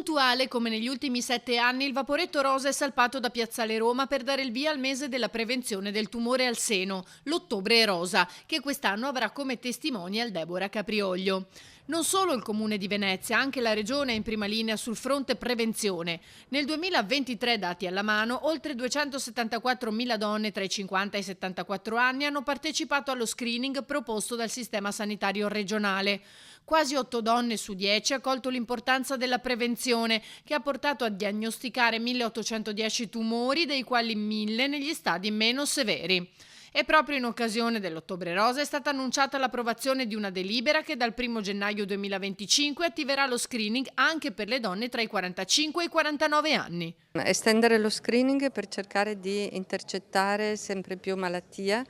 Puntuale come negli ultimi 7 anni, il Vaporetto Rosa è salpato da Piazzale Roma per dare il via al mese della prevenzione del tumore al seno, l'Ottobre Rosa, che quest'anno avrà come testimonial Deborah Caprioglio. Non solo il Comune di Venezia, anche la Regione è in prima linea sul fronte prevenzione. Nel 2023, dati alla mano, oltre 274.000 donne tra i 50 e i 74 anni hanno partecipato allo screening proposto dal sistema sanitario regionale. Quasi 8 donne su 10 ha colto l'importanza della prevenzione, che ha portato a diagnosticare 1.810 tumori, dei quali 1.000 negli stadi meno severi. E proprio in occasione dell'Ottobre Rosa è stata annunciata l'approvazione di una delibera che dal 1 gennaio 2025 attiverà lo screening anche per le donne tra i 45 e i 49 anni. Estendere lo screening per cercare di intercettare sempre più malattie,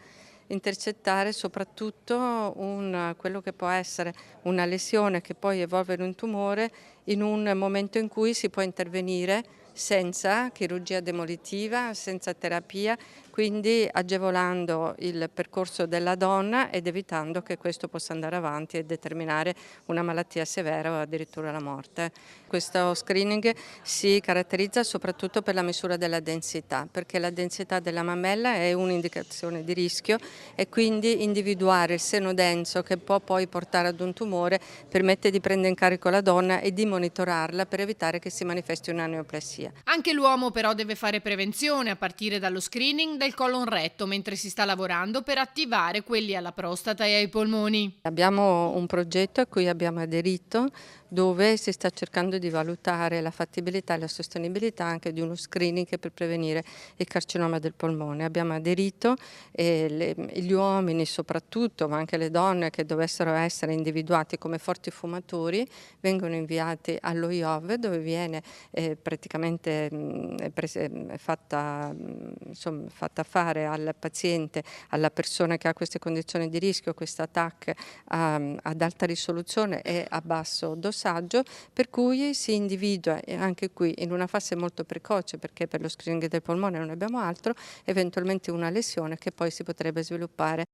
intercettare soprattutto quello che può essere una lesione che poi evolve in un tumore in un momento in cui si può intervenire senza chirurgia demolitiva, senza terapia, quindi agevolando il percorso della donna ed evitando che questo possa andare avanti e determinare una malattia severa o addirittura la morte. Questo screening si caratterizza soprattutto per la misura della densità, perché la densità della mammella è un'indicazione di rischio e quindi individuare il seno denso che può poi portare ad un tumore permette di prendere in carico la donna e di monitorarla per evitare che si manifesti una neoplasia. Anche l'uomo però deve fare prevenzione a partire dallo screening del colon retto, mentre si sta lavorando per attivare quelli alla prostata e ai polmoni. Abbiamo un progetto a cui abbiamo aderito dove si sta cercando di valutare la fattibilità e la sostenibilità anche di uno screening per prevenire il carcinoma del polmone. Abbiamo aderito e gli uomini soprattutto, ma anche le donne che dovessero essere individuati come forti fumatori, vengono inviati allo IOV dove viene praticamente fatta fare al paziente, alla persona che ha queste condizioni di rischio, questa TAC ad alta risoluzione e a basso dosaggio, per cui si individua anche qui in una fase molto precoce, perché per lo screening del polmone non abbiamo altro, eventualmente una lesione che poi si potrebbe sviluppare